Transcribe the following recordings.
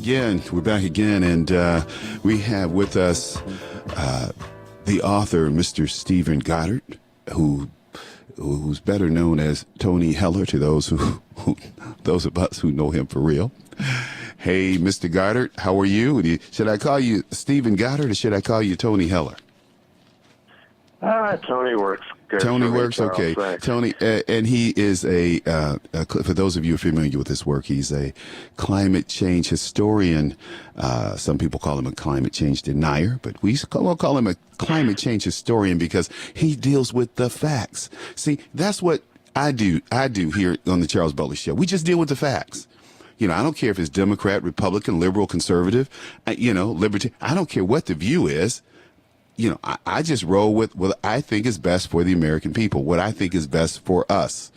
again. We're back again, and we have with us the author, Mr. Stephen Goddard, who's better known as Tony Heller to those those of us who know him for real. Hey, Mr. Goddard, how are you? Should I call you Stephen Goddard or should I call you Tony Heller? Tony works good. Tony for me, works, Charles, okay. thanks. Tony, and he is for those of you who are familiar with his work, he's a climate change historian. Some people call him a climate change denier, but we'll call him a climate change historian because he deals with the facts. See, that's what I do here on the Charles Butler Show. We just deal with the facts. You know, I don't care if it's Democrat, Republican, liberal, conservative, liberty. I don't care what the view is. You know, I just roll with what I think is best for the American people, what I think is best for us.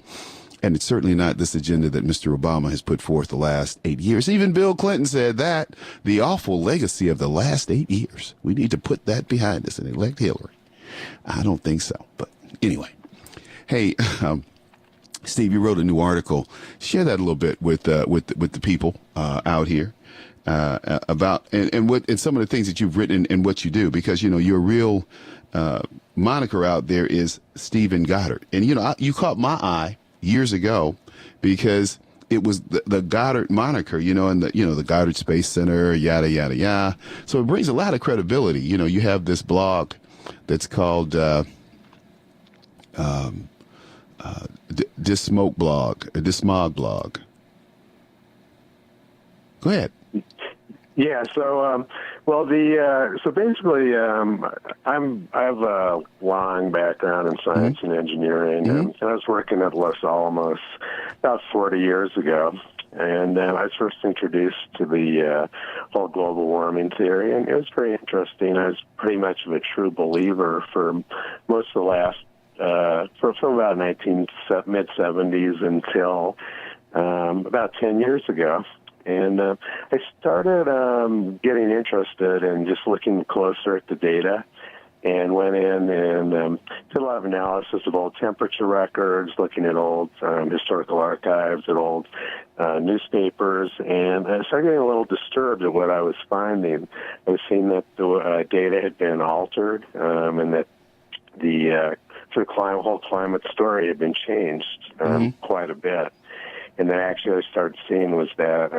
And it's certainly not this agenda that Mr. Obama has put forth the last 8 years. Even Bill Clinton said that, the awful legacy of the last 8 years. We need to put that behind us and elect Hillary. I don't think so. But anyway, hey, Steve, you wrote a new article. Share that a little bit with the people out here. About and some of the things that you've written and what you do, because your real moniker out there is Stephen Goddard, and you caught my eye years ago because it was the Goddard moniker, and the Goddard Space Center, yada yada yada. So it brings a lot of credibility. You have this blog that's called Dismog blog. Go ahead. Yeah. So, so basically, I have a long background in science and engineering, and I was working at Los Alamos about 40 years ago, and I was first introduced to the whole global warming theory, and it was very interesting. I was pretty much of a true believer for most of the last, from about mid-70s until about 10 years ago. And I started getting interested in just looking closer at the data, and went in and did a lot of analysis of old temperature records, looking at old historical archives, at old newspapers, and I started getting a little disturbed at what I was finding. I was seeing that the data had been altered, and that the whole climate story had been changed quite a bit. And then actually I started seeing was that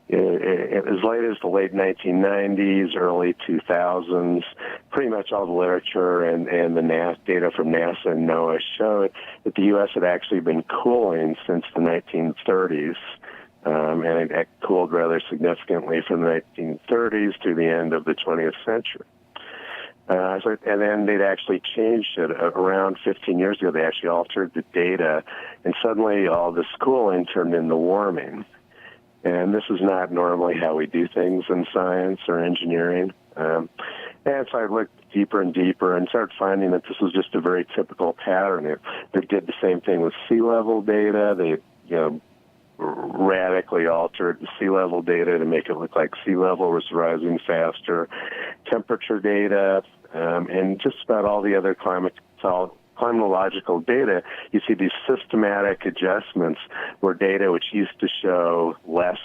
as late as the late 1990s, early 2000s, pretty much all the literature and the data from NASA and NOAA showed that the U.S. had actually been cooling since the 1930s. And it cooled rather significantly from the 1930s to the end of the 20th century. And then they'd actually changed it around 15 years ago. They actually altered the data, and suddenly all this cooling turned into warming. And this is not normally how we do things in science or engineering. And so I looked deeper and deeper and started finding that this was just a very typical pattern. They did the same thing with sea level data. They, radically altered the sea level data to make it look like sea level was rising faster, temperature data, and just about all the other climatological data. You see these systematic adjustments where data which used to show less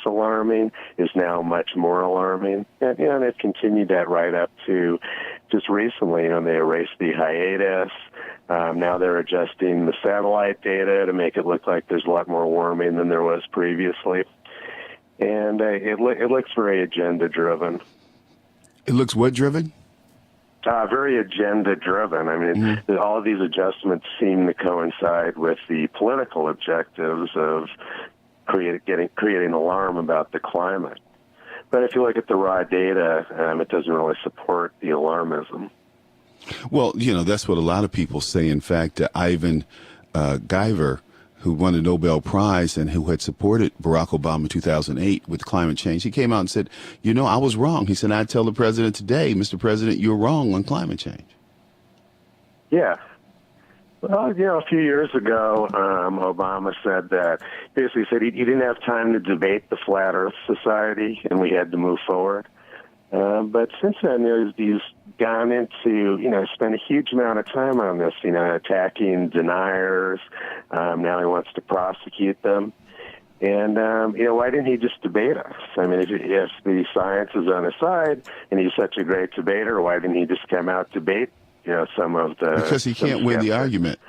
alarming is now much more alarming. And they've continued that right up to just recently. They erased the hiatus. Now they're adjusting the satellite data to make it look like there's a lot more warming than there was previously. And it looks very agenda-driven. It looks what driven? Very agenda-driven. I mean, all of these adjustments seem to coincide with the political objectives of creating alarm about the climate. But if you look at the raw data, it doesn't really support the alarmism. Well, that's what a lot of people say. In fact, Ivan Guyver, who won the Nobel Prize and who had supported Barack Obama in 2008 with climate change, he came out and said, I was wrong. He said, I tell the president today, Mr. President, you're wrong on climate change. Yeah. Well, a few years ago, Obama said that, basically said he didn't have time to debate the Flat Earth Society and we had to move forward. But since then, he's gone into, spent a huge amount of time on this, attacking deniers. Now he wants to prosecute them. And, why didn't he just debate us? I mean, if the science is on his side and he's such a great debater, why didn't he just come out debate, some of the... Because he can't win the argument.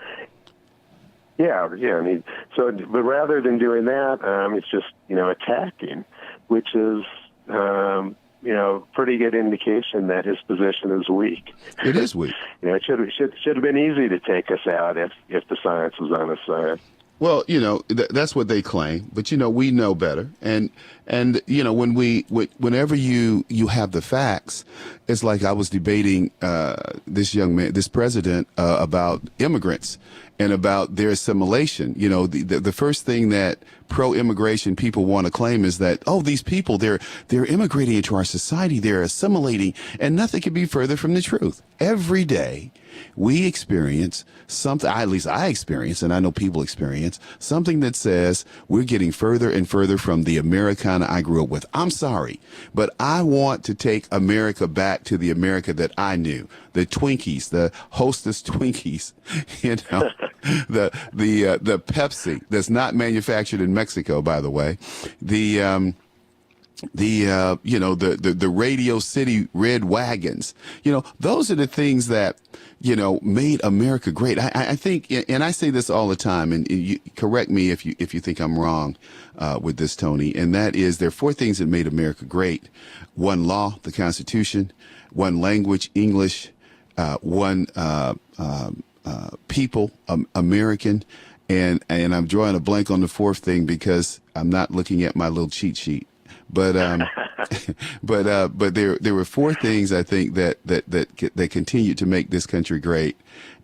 Yeah. But rather than doing that, it's just, attacking, which is, pretty good indication that his position is weak. It is weak. It should have been easy to take us out if the science was on his side. Well, that's what they claim, but we know better. And whenever you have the facts, it's like I was debating this young man, this president, about immigrants and about their assimilation. The first thing that pro-immigration people want to claim is that, these people, they're immigrating into our society, they're assimilating, and nothing could be further from the truth. Every day we experience something, at least I experience, and I know people experience, something that says we're getting further and further from the Americana I grew up with. I'm sorry, but I want to take America back to the America that I knew. The Twinkies, the Hostess Twinkies, the Pepsi that's not manufactured in Mexico, by the way, the Radio City red wagons, those are the things that, made America great. I think, and I say this all the time, and you correct me if you think I'm wrong, with this, Tony, and that is there are four things that made America great. One law, the Constitution, one language, English, one, people, American, and I'm drawing a blank on the fourth thing because I'm not looking at my little cheat sheet. But but there were four things I think that continue to make this country great,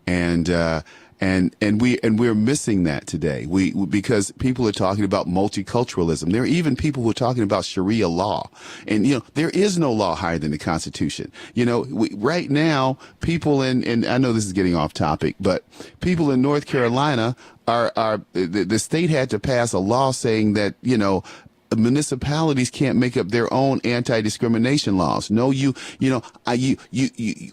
and we're missing that today. Because people are talking about multiculturalism. There are even people who are talking about Sharia law, and there is no law higher than the Constitution. Right now, people and I know this is getting off topic, but people in North Carolina are the state had to pass a law saying that municipalities can't make up their own anti-discrimination laws. No,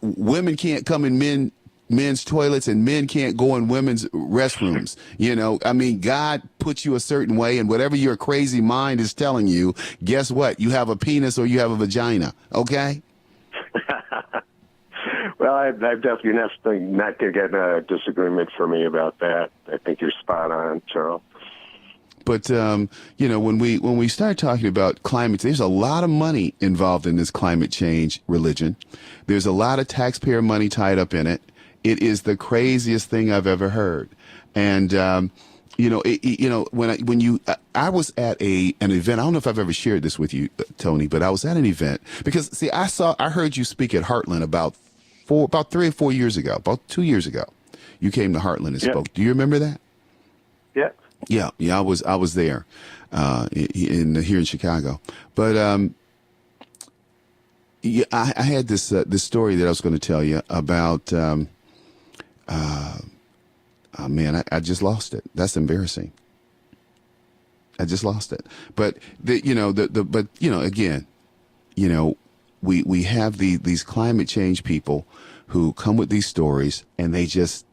women can't come in men's toilets and men can't go in women's restrooms. God put you a certain way, and whatever your crazy mind is telling you, guess what? You have a penis or you have a vagina. Okay. Well, I'm definitely not going to get a disagreement from me about that. I think you're spot on, Charles. But, when we start talking about climate, there's a lot of money involved in this climate change religion. There's a lot of taxpayer money tied up in it. It is the craziest thing I've ever heard. And, I was at an event. I don't know if I've ever shared this with you, Tony, but I was at an event because, see, I heard you speak at Heartland about 3 or 4 years ago, about 2 years ago. You came to Heartland and spoke. Do you remember that? Yeah. Yeah, I was there, here in Chicago. But I had this story that I was going to tell you about. I just lost it. That's embarrassing. I just lost it. But again, we have these climate change people who come with these stories, and they just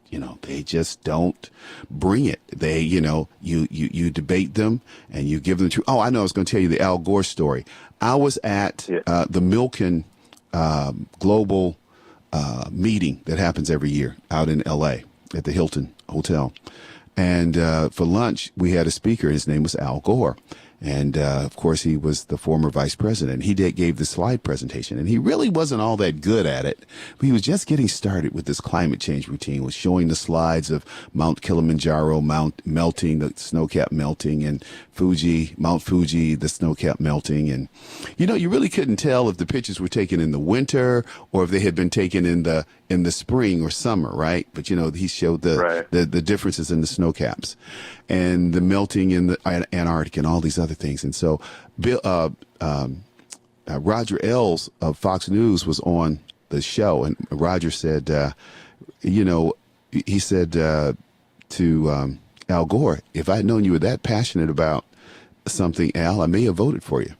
don't bring it. They, you debate them and you give them truth. Oh, I know. I was going to tell you the Al Gore story. I was at the Milken global meeting that happens every year out in L.A. at the Hilton Hotel. And for lunch, we had a speaker. His name was Al Gore. And, of course, he was the former vice president. He gave the slide presentation, and he really wasn't all that good at it. But he was just getting started with this climate change routine, was showing the slides of Mount Kilimanjaro, melting, the snow cap melting, and Mount Fuji, the snow cap melting. And, you really couldn't tell if the pictures were taken in the winter or if they had been taken in the spring or summer, right? But, he showed the differences in the snow caps and the melting in the Antarctic and all these other things. And so Roger Ailes of Fox News was on the show, and Roger said, he said to Al Gore, if I had known you were that passionate about something, Al, I may have voted for you.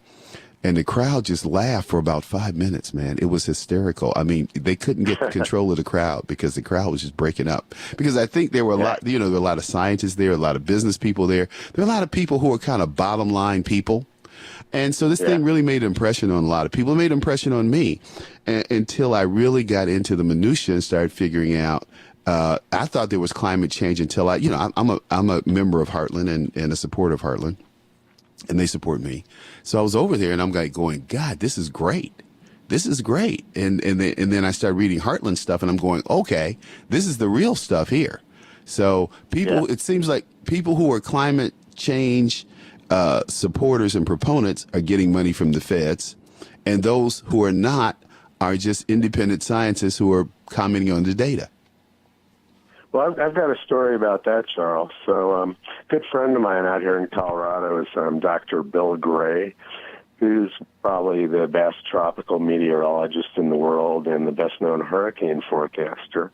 And the crowd just laughed for about 5 minutes, man. It was hysterical. I mean, they couldn't get control of the crowd because the crowd was just breaking up. Because I think there were a lot, there were a lot of scientists there, a lot of business people there. There were a lot of people who were kind of bottom line people. And so this thing really made an impression on a lot of people. It made an impression on me until I really got into the minutia and started figuring out. I thought there was climate change until I'm a member of Heartland and a supporter of Heartland. And they support me. So I was over there and I'm like going, God, this is great. This is great. And then I started reading Heartland stuff and I'm going, okay, this is the real stuff here. So it seems like people who are climate change supporters and proponents are getting money from the feds. And those who are not are just independent scientists who are commenting on the data. Well, I've got a story about that, Charles. So a good friend of mine out here in Colorado is Dr. Bill Gray, who's probably the best tropical meteorologist in the world and the best-known hurricane forecaster.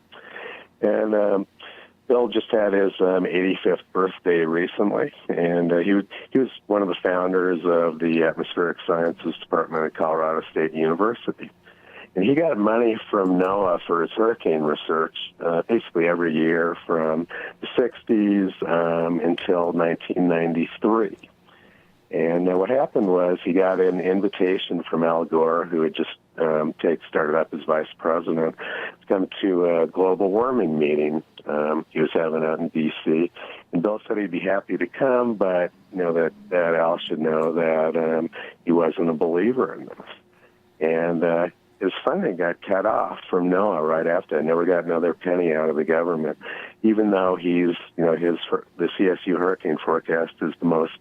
And Bill just had his 85th birthday recently, and he was one of the founders of the Atmospheric Sciences Department at Colorado State University. And he got money from NOAA for his hurricane research basically every year from the 60s until 1993. And what happened was he got an invitation from Al Gore, who had just started up as vice president, to come to a global warming meeting he was having out in D.C. And Bill said he'd be happy to come, but that Al should know that he wasn't a believer in this. And his funding got cut off from NOAA right after. I never got another penny out of the government, even though the CSU hurricane forecast is the most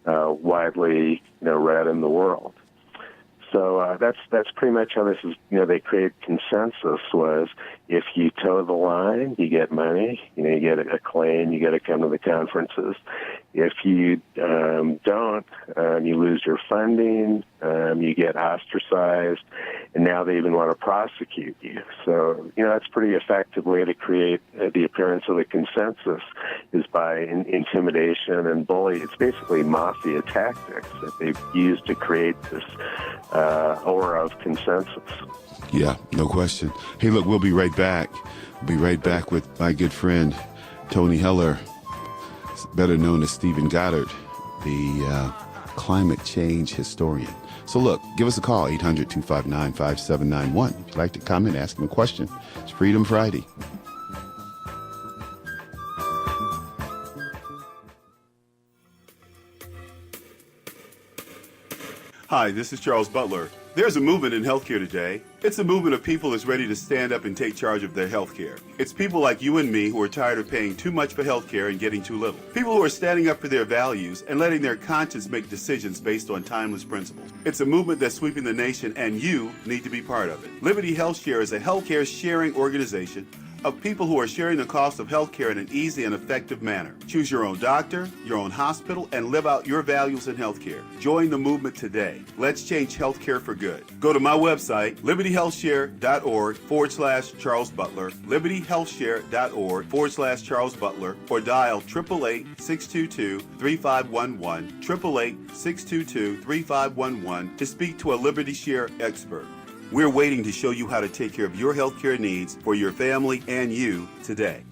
widely read in the world. So that's pretty much how this is. They create consensus was if you toe the line, you get money. You get a claim. You get to come to the conferences. If you don't, you lose your funding. You get ostracized, and now they even want to prosecute you. So that's a pretty effective way to create the appearance of a consensus is by intimidation and bully. It's basically mafia tactics that they've used to create this aura of consensus. Yeah, no question. Hey, look, we'll be right back. We'll be right back with my good friend, Tony Heller, better known as Stephen Goddard, the climate change historian. So look, give us a call, 800-259-5791. If you'd like to comment, ask him a question. It's Freedom Friday. Hi, this is Charles Butler. There's a movement in healthcare today. It's a movement of people that's ready to stand up and take charge of their healthcare. It's people like you and me who are tired of paying too much for healthcare and getting too little. People who are standing up for their values and letting their conscience make decisions based on timeless principles. It's a movement that's sweeping the nation, and you need to be part of it. Liberty HealthShare is a healthcare sharing organization of people who are sharing the cost of healthcare in an easy and effective manner. Choose your own doctor, your own hospital, and live out your values in healthcare. Join the movement today. Let's change healthcare for good. Go to my website, libertyhealthshare.org/Charles Butler, libertyhealthshare.org/Charles Butler, or dial 888-622-3511, 888-622-3511 to speak to a Liberty Share expert. We're waiting to show you how to take care of your healthcare needs for your family and you today.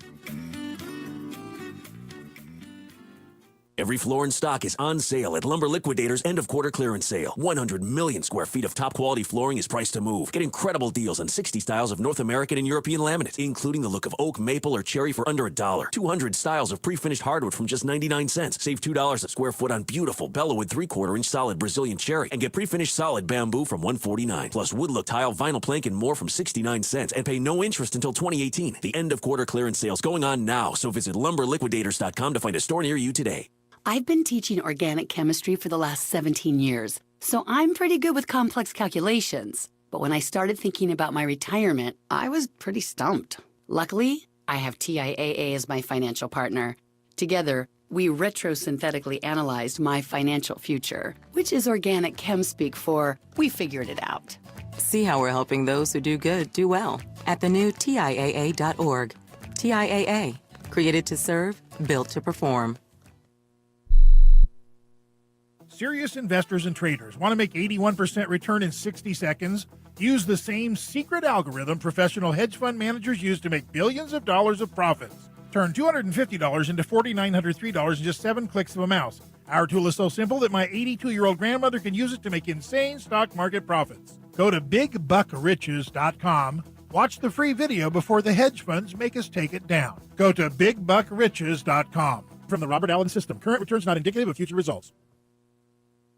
Every floor in stock is on sale at Lumber Liquidators' end-of-quarter clearance sale. 100 million square feet of top-quality flooring is priced to move. Get incredible deals on 60 styles of North American and European laminate, including the look of oak, maple, or cherry for under $1. 200 styles of pre-finished hardwood from just 99 cents. Save $2 a square foot on beautiful Bellawood 3/4-inch solid Brazilian cherry. And get pre-finished solid bamboo from $149. Plus wood look tile, vinyl plank, and more from 69 cents. And pay no interest until 2018. The end-of-quarter clearance sale's going on now, so visit LumberLiquidators.com to find a store near you today. I've been teaching organic chemistry for the last 17 years, so I'm pretty good with complex calculations. But when I started thinking about my retirement, I was pretty stumped. Luckily, I have TIAA as my financial partner. Together, we retrosynthetically analyzed my financial future, which is organic chem speak for we figured it out. See how we're helping those who do good do well at the new TIAA.org. TIAA, created to serve, built to perform. Serious investors and traders want to make 81% return in 60 seconds? Use the same secret algorithm professional hedge fund managers use to make billions of dollars of profits. Turn $250 into $4,903 in just 7 clicks of a mouse. Our tool is so simple that my 82-year-old grandmother can use it to make insane stock market profits. Go to BigBuckRiches.com. Watch the free video before the hedge funds make us take it down. Go to BigBuckRiches.com. From the Robert Allen System, current returns not indicative of future results.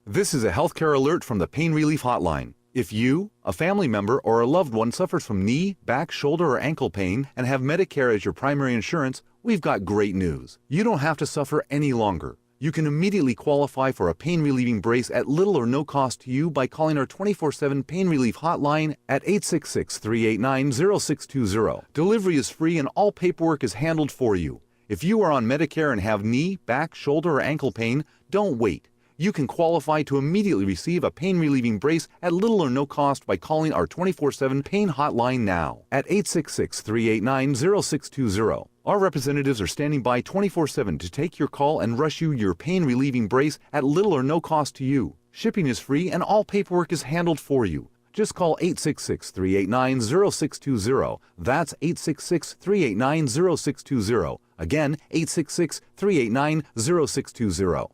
This is a healthcare alert from the Pain Relief Hotline. If you, a family member, or a loved one suffers from knee, back, shoulder, or ankle pain and have Medicare as your primary insurance, we've got great news. You don't have to suffer any longer. You can immediately qualify for a pain-relieving brace at little or no cost to you by calling our 24/7 Pain Relief Hotline at 866-389-0620. Delivery is free and all paperwork is handled for you. If you are on Medicare and have knee, back, shoulder, or ankle pain, don't wait. You can qualify to immediately receive a pain-relieving brace at little or no cost by calling our 24/7 Pain Hotline now at 866-389-0620. Our representatives are standing by 24/7 to take your call and rush you your pain-relieving brace at little or no cost to you. Shipping is free and all paperwork is handled for you. Just call 866-389-0620. That's 866-389-0620. Again, 866-389-0620.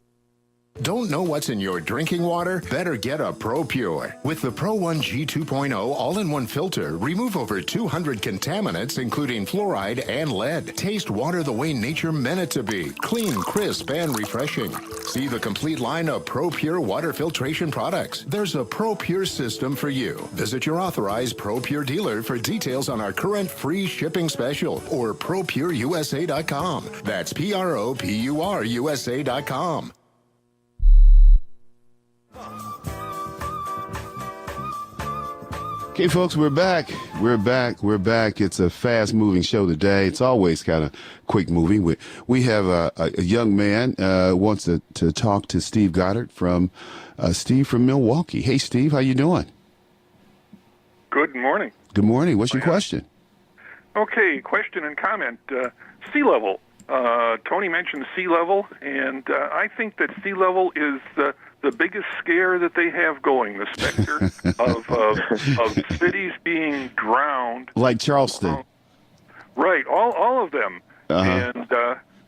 Don't know what's in your drinking water? Better get a Pro Pure. With the Pro 1G 2.0 all-in-one filter, remove over 200 contaminants, including fluoride and lead. Taste water the way nature meant it to be. Clean, crisp, and refreshing. See the complete line of Pro Pure water filtration products. There's a Pro Pure system for you. Visit your authorized Pro Pure dealer for details on our current free shipping special or ProPureUSA.com. That's ProPureUSA.com. Okay, folks, we're back. We're back. It's a fast-moving show today. It's always kind of quick-moving. We have a young man wants to talk to Steve Goddard from Milwaukee. Hey, Steve, how you doing? Good morning. Good morning. What's your question? Okay, question and comment. Sea level. Tony mentioned sea level, and I think that sea level is the biggest scare that they have going, the specter of cities being drowned. Like Charleston. Right, all of them. Uh-huh. And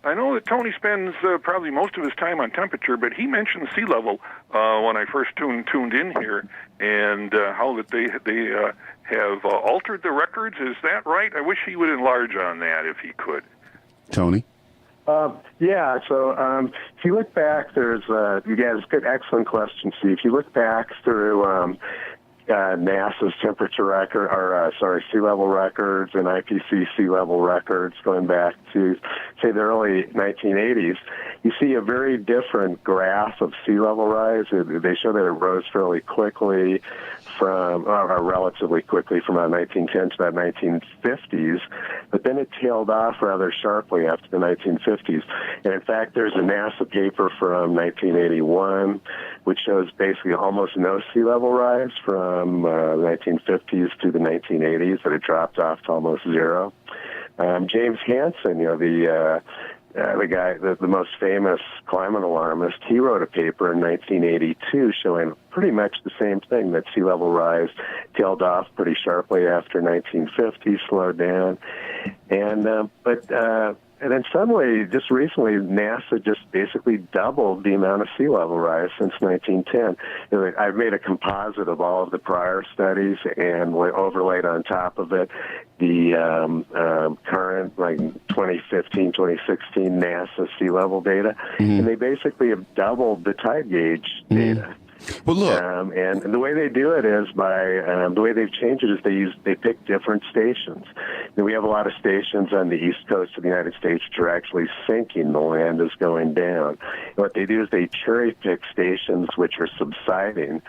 I know that Tony spends probably most of his time on temperature, but he mentioned sea level when I first tuned in here, and how that they have altered the records. Is that right? I wish he would enlarge on that if he could. Tony? Yeah, so if you look back, there's, it's a good, excellent question, Steve. If you look back through NASA's temperature record, sea level records and IPCC sea level records going back to, say, the early 1980s, you see a very different graph of sea level rise. They show that it rose fairly quickly relatively quickly from about 1910 to about 1950s, but then it tailed off rather sharply after the 1950s. And in fact, there's a NASA paper from 1981 which shows basically almost no sea level rise from the 1950s to the 1980s, that it dropped off to almost zero. James Hansen, the guy, the most famous climate alarmist, he wrote a paper in 1982 showing pretty much the same thing, that sea level rise tailed off pretty sharply after 1950, slowed down. And then suddenly, just recently, NASA just basically doubled the amount of sea level rise since 1910. I've made a composite of all of the prior studies and overlaid on top of it the current, 2015, 2016 NASA sea level data. Mm-hmm. And they basically have doubled the tide gauge data. Well, look, and the way they do it is by the way they've changed it is they pick different stations. And we have a lot of stations on the east coast of the United States which are actually sinking. The land is going down. And what they do is they cherry pick stations which are subsiding,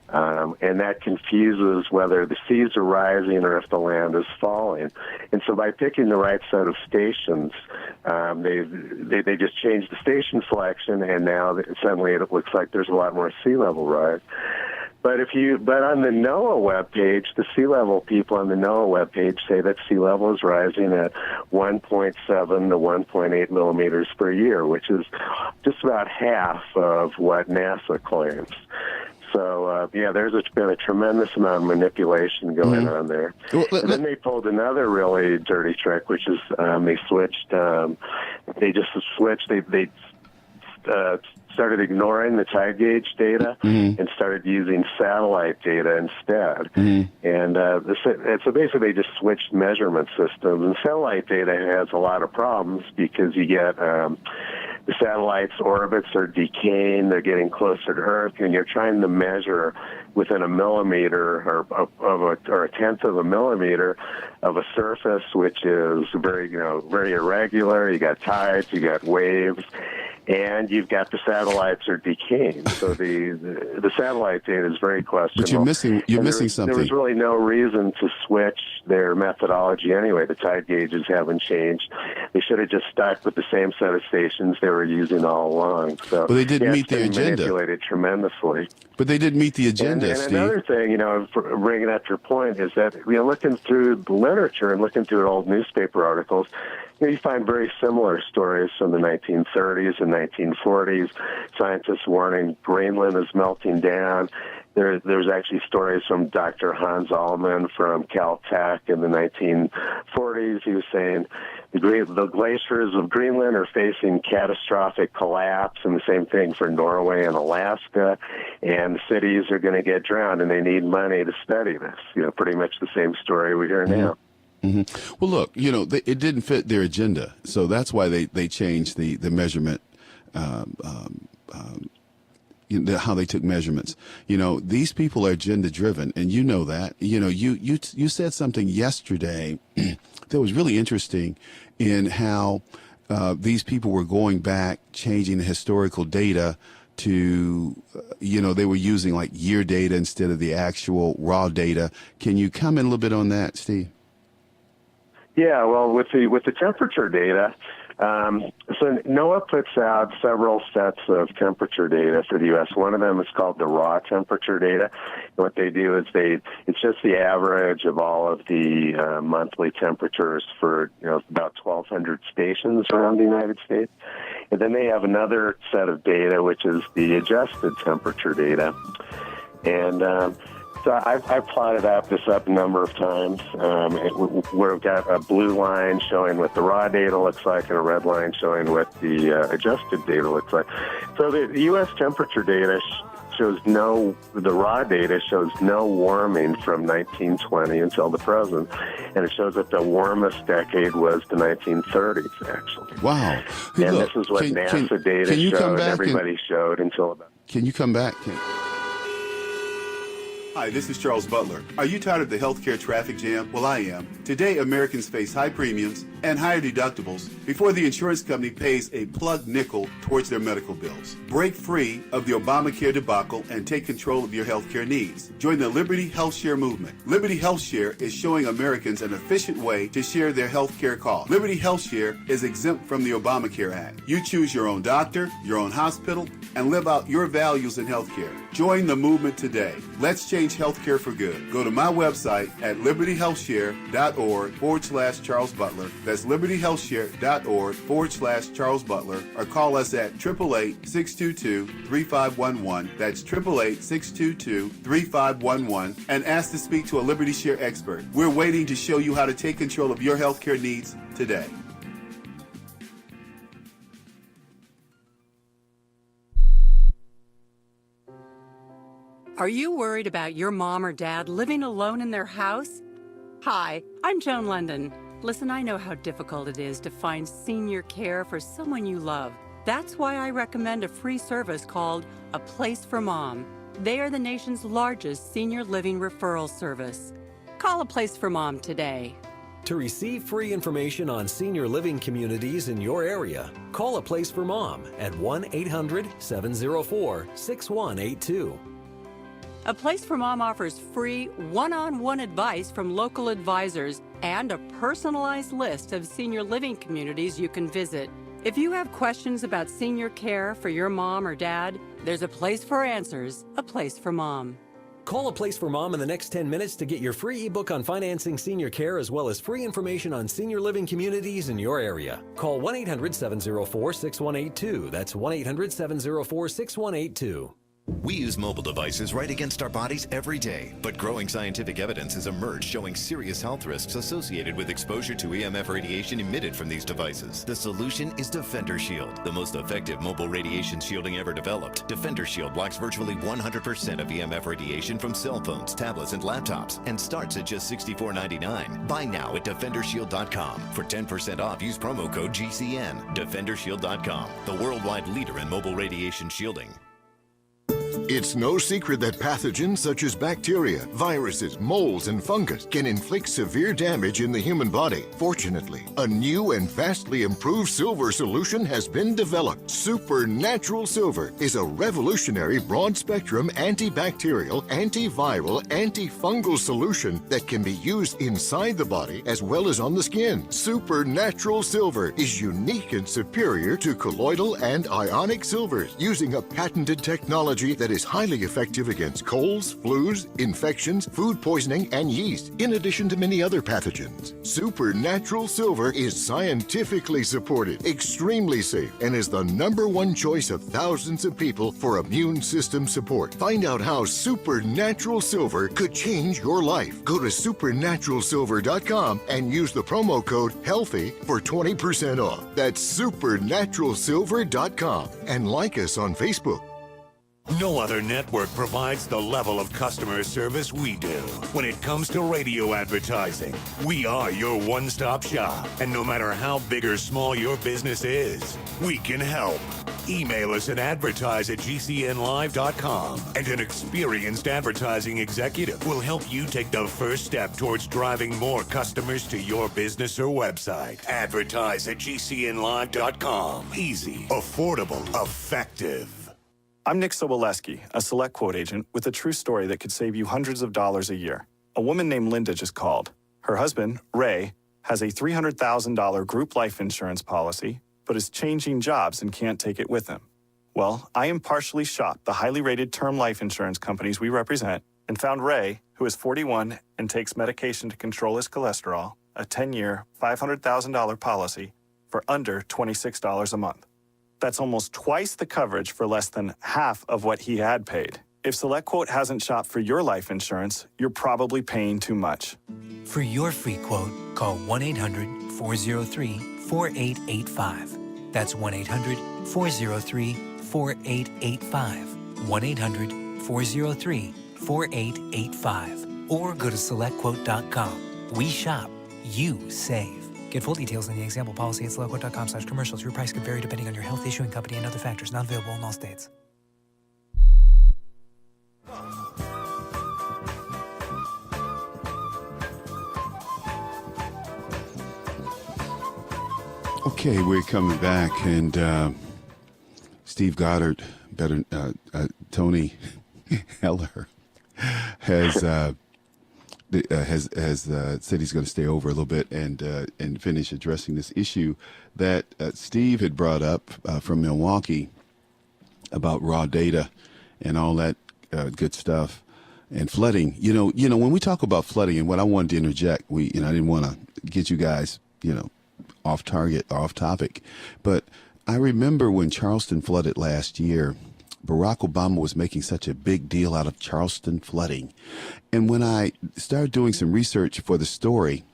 and that confuses whether the seas are rising or if the land is falling. And so by picking the right set of stations, they just changed the station selection, and now suddenly it looks like there's a lot more sea level rise. But on the NOAA webpage, the sea level people on the NOAA webpage say that sea level is rising at 1.7 to 1.8 millimeters per year, which is just about half of what NASA claims. So, there's been a tremendous amount of manipulation going on there. Well, and then they pulled another really dirty trick, which is they started ignoring the tide gauge data and started using satellite data instead. And so basically they just switched measurement systems. And satellite data has a lot of problems because you get the satellites' orbits are decaying, they're getting closer to Earth, and you're trying to measure within a millimeter or a tenth of a millimeter of a surface which is very irregular. You got tides, you got waves, and you've got the satellites are decaying. So the satellite data is very questionable. But you're missing something. There was really no reason to switch their methodology anyway. The tide gauges haven't changed. They should have just stuck with the same set of stations they were using all along. So they didn't meet the agenda. Manipulated tremendously. But they didn't meet the agenda, and Steve. Another thing, for bringing up your point, is that looking through the literature and looking through old newspaper articles, you find very similar stories from the 1930s and 1940s. Scientists warning Greenland is melting down. There's actually stories from Dr. Hans Allman from Caltech in the 1940s. He was saying the glaciers of Greenland are facing catastrophic collapse, and the same thing for Norway and Alaska, and cities are going to get drowned, and they need money to study this. Pretty much the same story we hear now. Mm-hmm. Well, look, it didn't fit their agenda, so that's why they changed the measurement, how they took measurements. These people are agenda driven, and you know that. You said something yesterday that was really interesting in how these people were going back, changing the historical data to, they were using like year data instead of the actual raw data. Can you comment a little bit on that, Steve? Yeah, well, with the temperature data, so NOAA puts out several sets of temperature data for the U.S. One of them is called the raw temperature data. And what they do is it's just the average of all of the monthly temperatures for about 1,200 stations around the United States. And then they have another set of data, which is the adjusted temperature data. And so I've plotted this up a number of times. We've got a blue line showing what the raw data looks like and a red line showing what the adjusted data looks like. So the U.S. temperature data the raw data shows no warming from 1920 until the present. And it shows that the warmest decade was the 1930s, actually. Wow. Hey, and look, this is what NASA data showed, everybody showed until about... Can you come back? Hi, this is Charles Butler. Are you tired of the healthcare traffic jam? Well, I am. Today, Americans face high premiums and higher deductibles before the insurance company pays a plug nickel towards their medical bills. Break free of the Obamacare debacle and take control of your healthcare needs. Join the Liberty Health Share movement. Liberty Health Share is showing Americans an efficient way to share their healthcare costs. Liberty Health Share is exempt from the Obamacare Act. You choose your own doctor, your own hospital, and live out your values in healthcare. Join the movement today. Let's change healthcare for good. Go to my website at libertyhealthshare.org/Charles Butler. That's libertyhealthshare.org/Charles Butler, or call us at 888-622-3511. That's 888-622-3511, and ask to speak to a Liberty Share expert. We're waiting to show you how to take control of your healthcare needs today. Are you worried about your mom or dad living alone in their house? Hi, I'm Joan London. Listen, I know how difficult it is to find senior care for someone you love. That's why I recommend a free service called A Place for Mom. They are the nation's largest senior living referral service. Call A Place for Mom today. To receive free information on senior living communities in your area, call A Place for Mom at 1-800-704-6182. A Place for Mom offers free one-on-one advice from local advisors and a personalized list of senior living communities you can visit. If you have questions about senior care for your mom or dad, there's a place for answers, A Place for Mom. Call A Place for Mom in the next 10 minutes to get your free ebook on financing senior care as well as free information on senior living communities in your area. Call 1-800-704-6182. That's 1-800-704-6182. We use mobile devices right against our bodies every day, but growing scientific evidence has emerged showing serious health risks associated with exposure to EMF radiation emitted from these devices. The solution is Defender Shield, the most effective mobile radiation shielding ever developed. Defender Shield blocks virtually 100% of EMF radiation from cell phones, tablets, and laptops, and starts at just $64.99. Buy now at DefenderShield.com. For 10% off, use promo code GCN. DefenderShield.com, the worldwide leader in mobile radiation shielding. It's no secret that pathogens such as bacteria, viruses, molds, and fungus can inflict severe damage in the human body. Fortunately, a new and vastly improved silver solution has been developed. Supernatural Silver is a revolutionary broad-spectrum antibacterial, antiviral, antifungal solution that can be used inside the body as well as on the skin. Supernatural Silver is unique and superior to colloidal and ionic silvers, using a patented technology that is highly effective against colds, flus, infections, food poisoning, and yeast, in addition to many other pathogens. Supernatural Silver is scientifically supported, extremely safe, and is the #1 choice of thousands of people for immune system support. Find out how Supernatural Silver could change your life. Go to supernaturalsilver.com and use the promo code HEALTHY for 20% off. That's supernaturalsilver.com, and like us on Facebook. No other network provides the level of customer service we do. When it comes to radio advertising, we are your one-stop shop. And no matter how big or small your business is, we can help. Email us at advertise@gcnlive.com, and an experienced advertising executive will help you take the first step towards driving more customers to your business or website. Advertise@gcnlive.com. Easy, affordable, effective. I'm Nick Soboleski, a Select Quote agent with a true story that could save you hundreds of dollars a year. A woman named Linda just called. Her husband, Ray, has a $300,000 group life insurance policy, but is changing jobs and can't take it with him. Well, I impartially shopped the highly rated term life insurance companies we represent and found Ray, who is 41 and takes medication to control his cholesterol, a 10-year, $500,000 policy for under $26 a month. That's almost twice the coverage for less than half of what he had paid. If SelectQuote hasn't shopped for your life insurance, you're probably paying too much. For your free quote, call 1-800-403-4885. That's 1-800-403-4885. 1-800-403-4885. Or go to SelectQuote.com. We shop, you save. Get full details in the example policy at SelectQuote.com/commercials. Your price could vary depending on your health, issuing company, and other factors. Not available in all states. Okay, we're coming back, and Steve Goddard, Tony Heller, has said he's going to stay over a little bit and finish addressing this issue that Steve had brought up from Milwaukee about raw data and all that good stuff and flooding. You know, when we talk about flooding, and what I wanted to interject, I didn't want to get you guys, off topic, but I remember when Charleston flooded last year. Barack Obama was making such a big deal out of Charleston flooding. And when I started doing some research for the story,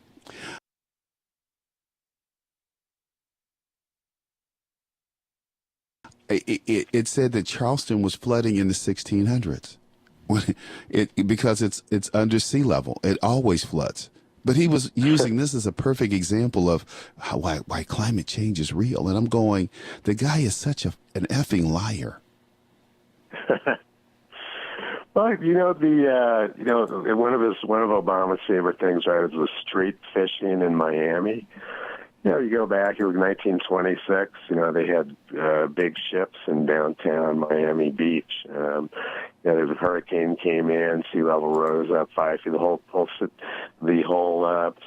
it said that Charleston was flooding in the 1600s. Because it's under sea level. It always floods. But he was using this as a perfect example of why climate change is real. And I'm going, the guy is such an effing liar. Well, one of Obama's favorite things, right, was street fishing in Miami. You go back, it was 1926. They had big ships in downtown Miami Beach. The hurricane came in, sea level rose up 5 feet. The whole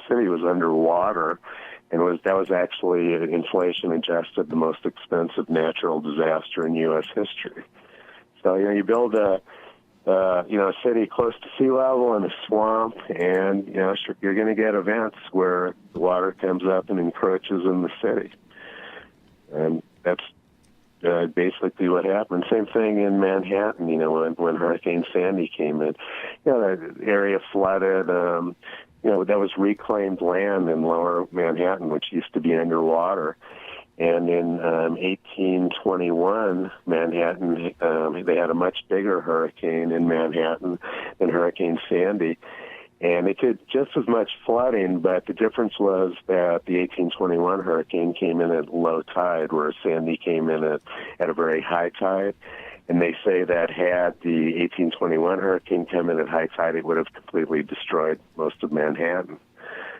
city was underwater, and that was actually, inflation adjusted, the most expensive natural disaster in U.S. history. So you build a city close to sea level in a swamp, and you're going to get events where the water comes up and encroaches in the city, and that's basically what happened. Same thing in Manhattan. When Hurricane Sandy came in, the area flooded. That was reclaimed land in Lower Manhattan, which used to be underwater. And in 1821, Manhattan, they had a much bigger hurricane in Manhattan than Hurricane Sandy. And it did just as much flooding, but the difference was that the 1821 hurricane came in at low tide, whereas Sandy came in at a very high tide. And they say that had the 1821 hurricane come in at high tide, it would have completely destroyed most of Manhattan.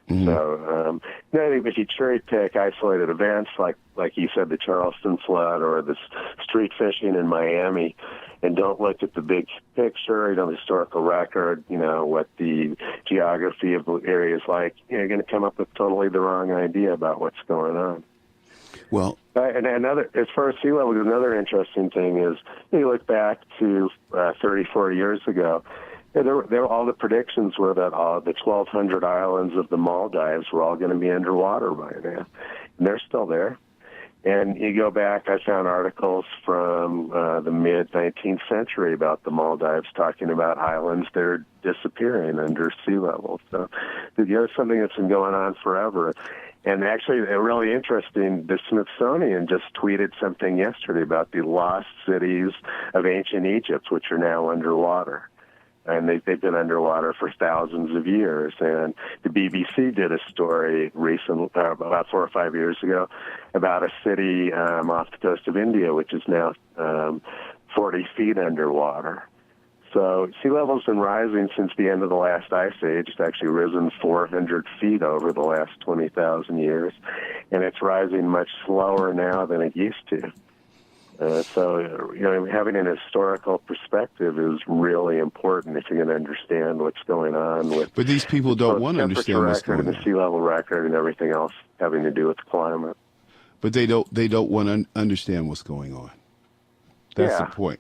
Mm-hmm. So, if you cherry pick isolated events like you said, the Charleston flood or the street fishing in Miami, and don't look at the big picture, the historical record, what the geography of the area is like, you're going to come up with totally the wrong idea about what's going on. Well, and as far as sea level, another interesting thing is you look back to 34 years ago. All the predictions were that the 1,200 islands of the Maldives were all going to be underwater by then, and they're still there. And you go back, I found articles from the mid-19th century about the Maldives talking about islands that are disappearing under sea level. So there's something that's been going on forever. And actually, really interesting, the Smithsonian just tweeted something yesterday about the lost cities of ancient Egypt, which are now underwater. And they've been underwater for thousands of years. And the BBC did a story recently, about 4 or 5 years ago, about a city off the coast of India, which is now 40 feet underwater. So sea level's been rising since the end of the last ice age. It's actually risen 400 feet over the last 20,000 years. And it's rising much slower now than it used to. So having an historical perspective is really important if you're going to understand what's going on with. But these people don't want to understand what's going on. And the sea level record and everything else having to do with climate. But they don't want to understand what's going on. That's the point.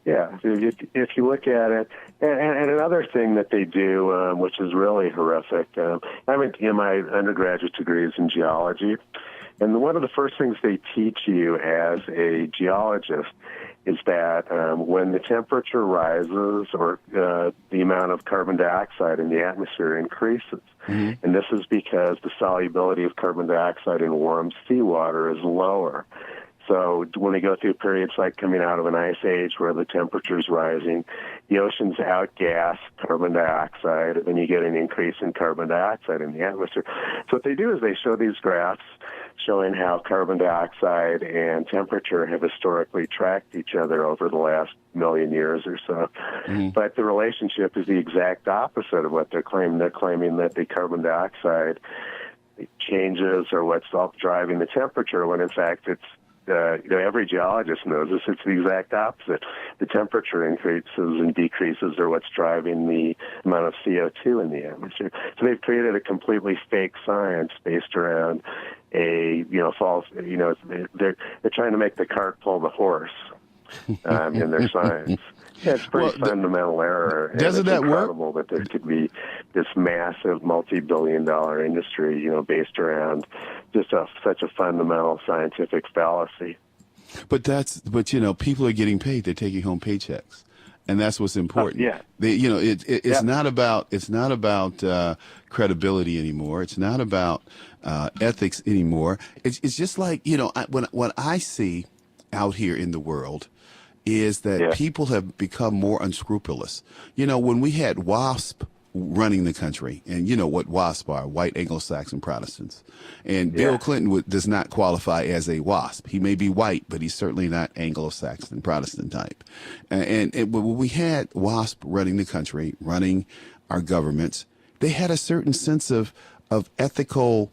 Yeah, if you look at it, and another thing that they do, which is really horrific. My undergraduate degree is in geology. And one of the first things they teach you as a geologist is that when the temperature rises or the amount of carbon dioxide in the atmosphere increases. Mm-hmm. And this is because the solubility of carbon dioxide in warm seawater is lower. So when we go through periods like coming out of an ice age where the temperature is rising, the oceans outgas carbon dioxide, and then you get an increase in carbon dioxide in the atmosphere. So what they do is they show these graphs showing how carbon dioxide and temperature have historically tracked each other over the last million years or so. Mm-hmm. But the relationship is the exact opposite of what they're claiming. They're claiming that the carbon dioxide changes or what's driving the temperature, when in fact it's every geologist knows this. It's the exact opposite. The temperature increases and decreases are what's driving the amount of CO2 in the atmosphere. So they've created a completely fake science based around a false. They're trying to make the cart pull the horse in their science. Yeah, it's a pretty fundamental error. Doesn't that work? It's incredible that there could be this massive multi-billion-dollar industry, based around just such a fundamental scientific fallacy. But people are getting paid. They're taking home paychecks, and that's what's important. It's not about credibility anymore. It's not about ethics anymore. It's just like what I see out here in the world is that people have become more unscrupulous. When we had WASP running the country, and you know what WASP are, white Anglo-Saxon Protestants, and Bill Clinton does not qualify as a WASP. He may be white, but he's certainly not Anglo-Saxon Protestant type. And when we had WASP running the country, running our governments, they had a certain sense of ethical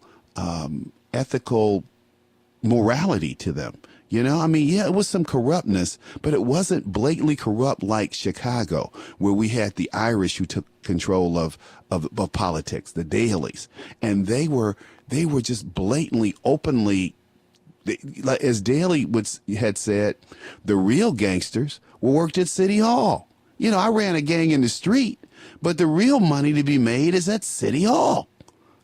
morality to them. It was some corruptness, but it wasn't blatantly corrupt like Chicago, where we had the Irish who took control of politics, the Dailies, and they were just blatantly, openly, as Daley had said, the real gangsters worked at City Hall. You know, I ran a gang in the street, but the real money to be made is at City Hall.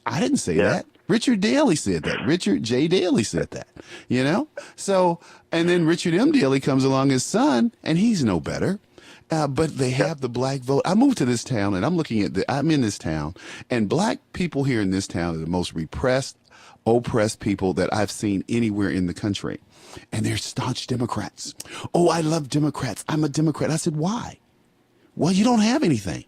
I didn't say that. Richard Daley said that. Richard J. Daley said that, you know? So, and then Richard M. Daley comes along, his son, and he's no better. But they have the black vote. I moved to this town, and I'm in this town, and black people here in this town are the most repressed, oppressed people that I've seen anywhere in the country. And they're staunch Democrats. Oh, I love Democrats. I'm a Democrat. I said, why? Well, you don't have anything.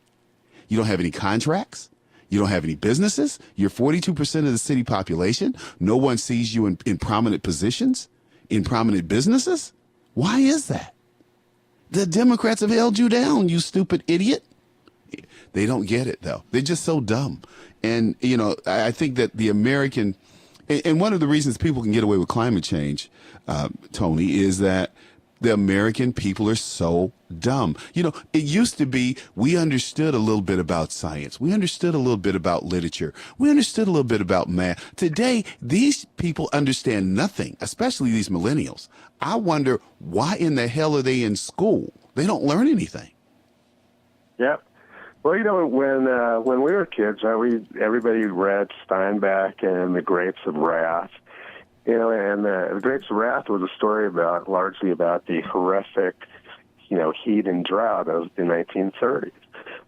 You don't have any contracts. You don't have any businesses. You're 42% of the city population. No one sees you in prominent positions, in prominent businesses. Why is that? The Democrats have held you down, you stupid idiot. They don't get it, though. They're just so dumb. And, you know, I think that the American, and one of the reasons people can get away with climate change, Tony, is that the American people are so dumb. You know, it used to be we understood a little bit about science. We understood a little bit about literature. We understood a little bit about math. Today, these people understand nothing, especially these millennials. I wonder why in the hell are they in school? They don't learn anything. Yep. Well, you know, when we were kids, everybody read Steinbeck and The Grapes of Wrath. You know, and The Grapes of Wrath was a story largely about the horrific, you know, heat and drought of the 1930s,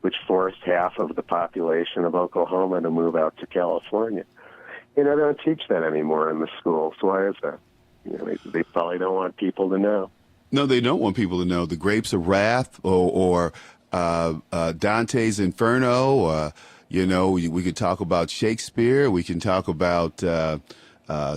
which forced half of the population of Oklahoma to move out to California. You know, they don't teach that anymore in the schools. Why is that? You know, they probably don't want people to know. No, they don't want people to know. The Grapes of Wrath or Dante's Inferno. You know, we could talk about Shakespeare. We can talk about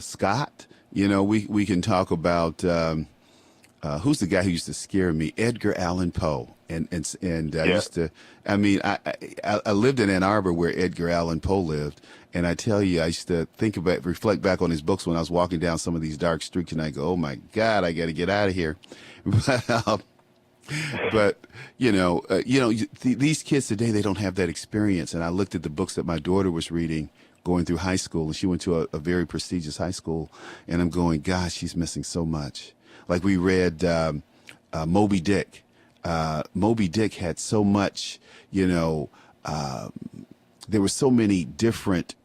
Scott. You know, we can talk about who's the guy who used to scare me? Edgar Allan Poe. And I used to. I mean, I lived in Ann Arbor where Edgar Allan Poe lived, and I tell you, I used to reflect back on his books when I was walking down some of these dark streets, and I go, "Oh my God, I got to get out of here." But these kids today, they don't have that experience. And I looked at the books that my daughter was reading going through high school, and she went to a very prestigious high school, and I'm going, gosh, she's missing so much. Like we read Moby Dick. Moby Dick had so much, you know, there were so many different,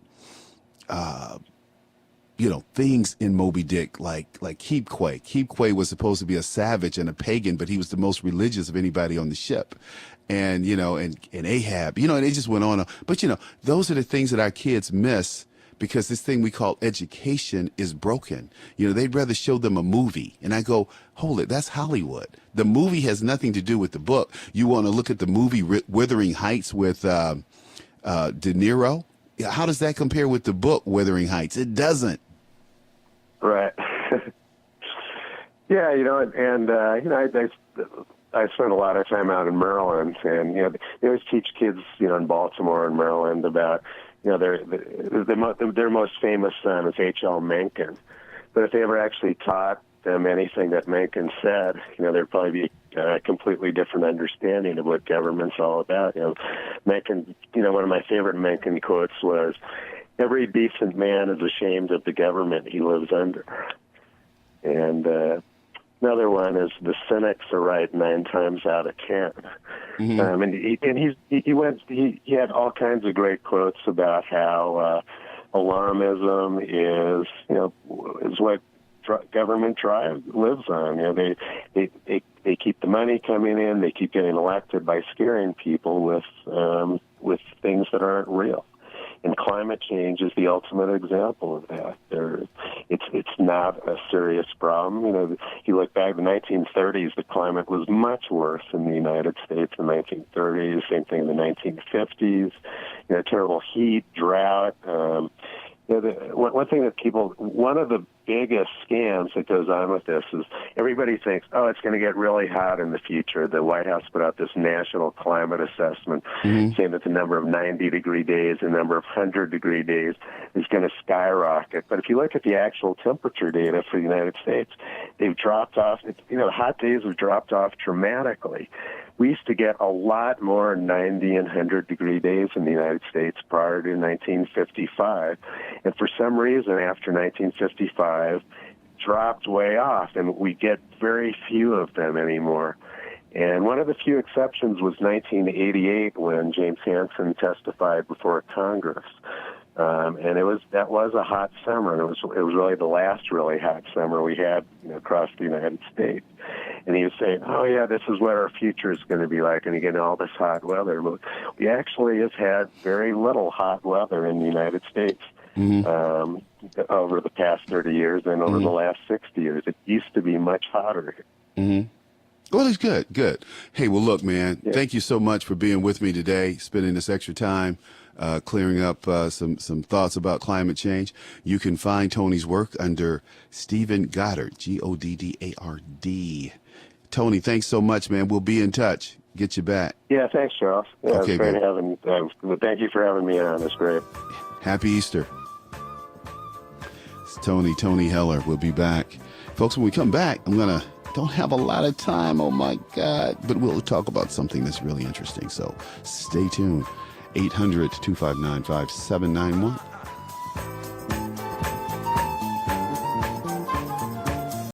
things in Moby Dick, like Queequeg. Queequeg was supposed to be a savage and a pagan, but he was the most religious of anybody on the ship. And, you know, and Ahab, you know, and it just went on. But, you know, those are the things that our kids miss because this thing we call education is broken. You know, they'd rather show them a movie. And I go, hold it, that's Hollywood. The movie has nothing to do with the book. You want to look at the movie Wuthering Heights with De Niro? How does that compare with the book Wuthering Heights? It doesn't. Right. Yeah, you know, and I spent a lot of time out in Maryland, and you know, they always teach kids, you know, in Baltimore and Maryland about, you know, their most famous son is H.L. Mencken. But if they ever actually taught them anything that Mencken said, you know, there'd probably be a completely different understanding of what government's all about. You know, Mencken, you know, one of my favorite Mencken quotes was, "Every decent man is ashamed of the government he lives under." And another one is, "The cynics are right 9 times out of 10." And he had all kinds of great quotes about how alarmism is what government lives on. You know, they keep the money coming in, they keep getting elected by scaring people with things that aren't real. And climate change is the ultimate example of that. It's not a serious problem. You know, you look back in the 1930s, the climate was much worse in the United States in the 1930s. Same thing in the 1950s. You know, terrible heat, drought. You know, one of the biggest scams that goes on with this is everybody thinks, oh, it's going to get really hot in the future. The White House put out this national climate assessment saying that the number of 90-degree days, the number of 100-degree days is going to skyrocket. But if you look at the actual temperature data for the United States, they've dropped off. You know, hot days have dropped off dramatically. We used to get a lot more 90 and 100-degree days in the United States prior to 1955. And for some reason, after 1955, dropped way off, and we get very few of them anymore. And one of the few exceptions was 1988 when James Hansen testified before Congress. And that was a hot summer, and it was really the last really hot summer we had across the United States. And he was saying, "Oh yeah, this is what our future is going to be like." And again, all this hot weather. But we actually have had very little hot weather in the United States over the past 30 years and over the last 60 years. It used to be much hotter here. Mm-hmm. Well, it's good. Good. Hey, well, look, man, thank you so much for being with me today, spending this extra time clearing up some thoughts about climate change. You can find Tony's work under Stephen Goddard, Goddard. Tony, thanks so much, man. We'll be in touch. Get you back. Yeah, thanks, Charles. Yeah, okay, it's great having. Thank you for having me on. It's great. Happy Easter. It's Tony Heller. We'll be back. Folks, when we come back, don't have a lot of time, oh my God, but we'll talk about something that's really interesting. So stay tuned. 800-259-5791.